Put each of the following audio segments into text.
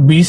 20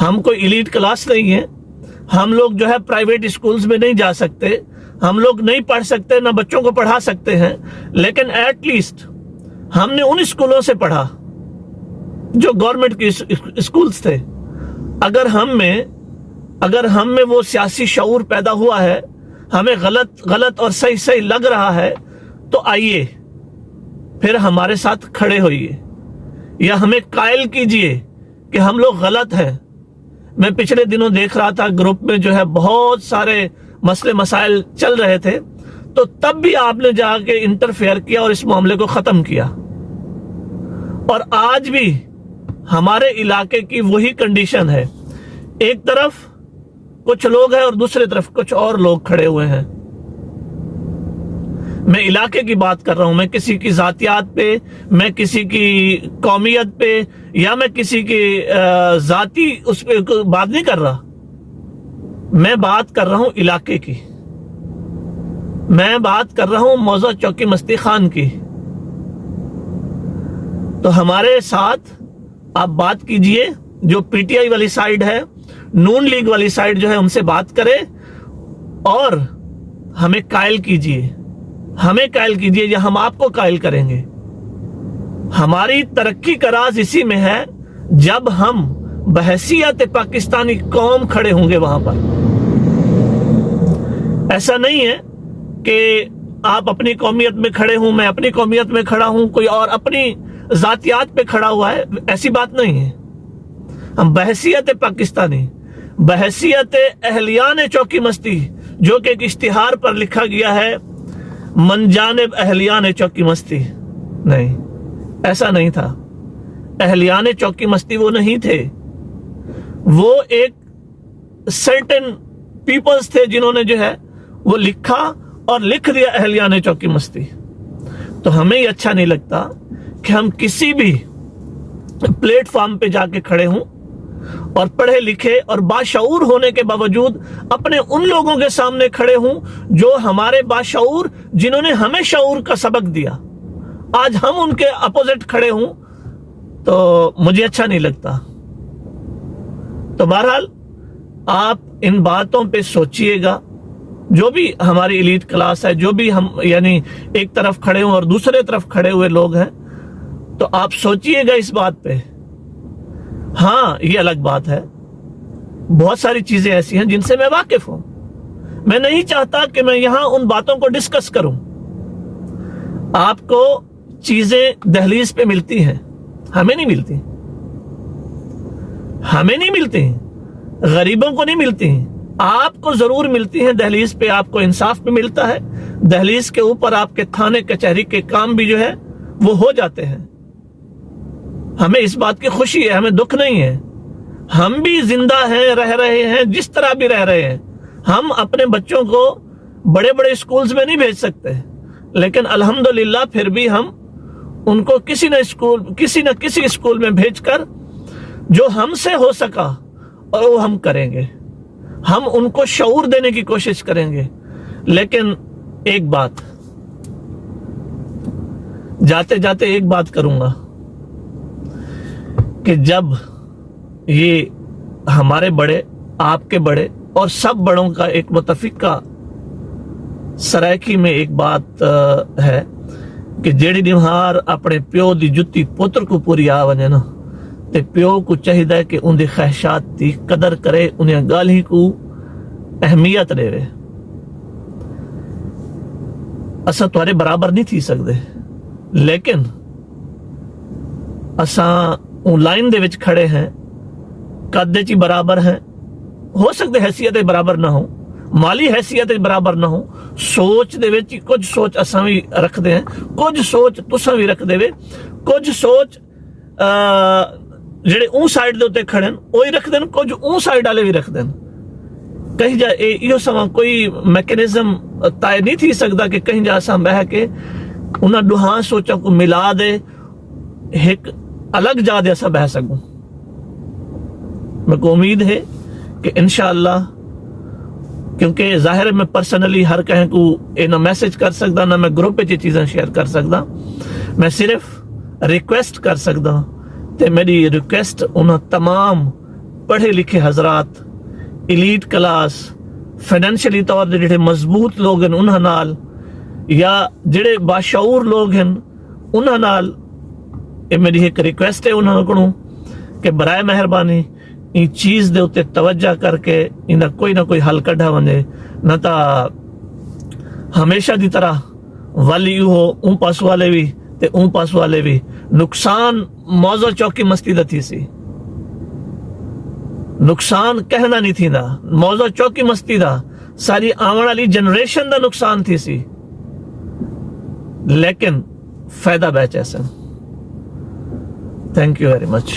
ہم کوئی elite class نہیں ہے, ہم لوگ جو ہے پرائیویٹ اسکولز میں نہیں جا سکتے, ہم لوگ نہیں پڑھ سکتے, نہ بچوں کو پڑھا سکتے ہیں, لیکن ایٹ لیسٹ ہم نے ان اسکولوں سے پڑھا جو گورنمنٹ کی اسکولز تھے. اگر ہم میں وہ سیاسی شعور پیدا ہوا ہے, ہمیں غلط اور صحیح لگ رہا ہے, تو آئیے پھر ہمارے ساتھ کھڑے ہوئیے, یا ہمیں قائل کیجئے کہ ہم لوگ غلط ہیں. میں پچھلے دنوں دیکھ رہا تھا گروپ میں جو ہے بہت سارے مسئلے مسائل چل رہے تھے, تو تب بھی آپ نے جا کے انٹرفیئر کیا اور اس معاملے کو ختم کیا. اور آج بھی ہمارے علاقے کی وہی کنڈیشن ہے, ایک طرف کچھ لوگ ہیں اور دوسری طرف کچھ اور لوگ کھڑے ہوئے ہیں. میں علاقے کی بات کر رہا ہوں, میں کسی کی ذاتیات پہ, میں کسی کی قومیت پہ, یا میں کسی کی ذاتی اس پہ بات نہیں کر رہا. میں بات کر رہا ہوں علاقے کی, میں بات کر رہا ہوں موضوع چوکی مستی خان کی. تو ہمارے ساتھ آپ بات کیجئے, جو پی ٹی آئی والی سائیڈ ہے, نون لیگ والی سائیڈ جو ہے, ان سے بات کرے اور ہمیں قائل کیجئے, یا ہم آپ کو قائل کریں گے. ہماری ترقی کا راز اسی میں ہے جب ہم بحیثیت پاکستانی قوم کھڑے ہوں گے وہاں پر. ایسا نہیں ہے کہ آپ اپنی قومیت میں کھڑے ہوں, میں اپنی قومیت میں کھڑا ہوں, کوئی اور اپنی ذاتیات پہ کھڑا ہوا ہے, ایسی بات نہیں ہے. ہم بحیثیت پاکستانی, بحیثیت اہلیان چوکی مستی, جو کہ ایک اشتہار پر لکھا گیا ہے من جانب اہلیان چوکی مستی, نہیں, ایسا نہیں تھا. اہلیان چوکی مستی وہ نہیں تھے, وہ ایک سرٹن پیپلز تھے جنہوں نے جو ہے وہ لکھا اور لکھ دیا اہلیان چوکی مستی. تو ہمیں یہ اچھا نہیں لگتا کہ ہم کسی بھی پلیٹ فارم پہ جا کے کھڑے ہوں اور پڑھے لکھے اور باشعور ہونے کے باوجود اپنے ان لوگوں کے سامنے کھڑے ہوں جو ہمارے باشعور, جنہوں نے ہمیں شعور کا سبق دیا, آج ہم ان کے اپوزٹ کھڑے ہوں, تو مجھے اچھا نہیں لگتا. تو بہرحال آپ ان باتوں پہ سوچئے گا. جو بھی ہماری ایلیٹ کلاس ہے, جو بھی ہم یعنی ایک طرف کھڑے ہوں اور دوسرے طرف کھڑے ہوئے لوگ ہیں, تو آپ سوچئے گا اس بات پہ. ہاں, یہ الگ بات ہے, بہت ساری چیزیں ایسی ہیں جن سے میں واقف ہوں. میں نہیں چاہتا کہ میں یہاں ان باتوں کو ڈسکس کروں. آپ کو چیزیں دہلیز پہ ملتی ہیں, ہمیں نہیں ملتی, غریبوں کو نہیں ملتی. آپ کو ضرور ملتی ہیں دہلیز پہ, آپ کو انصاف پہ ملتا ہے. دہلیز کے اوپر آپ کے تھانے کچہری کے کام بھی جو ہے وہ ہو جاتے ہیں. ہمیں اس بات کی خوشی ہے, ہمیں دکھ نہیں ہے. ہم بھی زندہ ہیں, رہ رہے ہیں جس طرح بھی رہ رہے ہیں. ہم اپنے بچوں کو بڑے بڑے اسکولز میں نہیں بھیج سکتے, لیکن الحمدللہ پھر بھی ہم ان کو کسی نہ کسی اسکول میں بھیج کر جو ہم سے ہو سکا اور وہ ہم کریں گے. ہم ان کو شعور دینے کی کوشش کریں گے. لیکن ایک بات, جاتے جاتے ایک بات کروں گا کہ جب یہ ہمارے بڑے, آپ کے بڑے اور سب بڑوں کا ایک متفقہ سرائکی میں ایک بات ہے کہ جیڑی نمہار اپنے پیو دی جتی پتر کو پوری آ ونے نا, تے پیو کو چاہیے کہ ان دی خواہشات دی قدر کرے, انہیں گالی کو اہمیت دے وے. اسا تھوڑے برابر نہیں تھی سکتے, لیکن اساں اون لائن دے وچ کھڑے ہیں, قد وچ برابر ہیں. ہو سکتے حیثیت برابر نہ ہو, مالی حیثیت برابر نہ ہو, سوچ دے وچ کچھ سوچ اساں بھی رکھ دے ہیں, کچھ سوچ تساں بھی رکھ دے وے, کچھ سوچ جڑے اون سائیڈ دے اوتے کھڑے ہیں وہی رکھ دین, کچھ اون سائیڈ والے بھی رکھ دین. کہیں جا یہ سما کوئی میکنزم طے نہیں تھی سکتا کہ کہیں جا اساں بہ کے انہاں دوہاں سوچاں کو ملا دے ایک الگ جا دے اساں بہ سکوں. میرے کو امید ہے کہ انشاءاللہ, کیونکہ ظاہر ہے میں پرسنلی ہر کہیں کو نہ میسج کر سکتا, نہ میں گروپ پہ چیزیں شیئر کر سکتا, میں صرف ریکویسٹ کر سکتا. تے میری ریکویسٹ انہاں تمام پڑھے لکھے حضرات ایلیٹ کلاس فائنینشلی طور دے جڑے مضبوط لوگ ہیں انہاں نال یا جڑے باشعور لوگ ہیں انہاں نال یہ میری ایک ریکویسٹ ہے انہاں کو کہ برائے مہربانی ان چیز دے اتے توجہ کر کے انہاں کوئی نہ کوئی حل کڈھا ونجے نہ تا ہمیشہ دی طرح والی ہو اون پاس والے بھی تے اون پاس والے بھی نقصان موضوع چوکی مستی دا تھی سی نقصان کہنا نہیں تھی دا موضوع چوکی مستی دا ساری آون والی جنریشن دا نقصان تھی سی لیکن فائدہ بیچ ایسا تھینک یو ویری مچ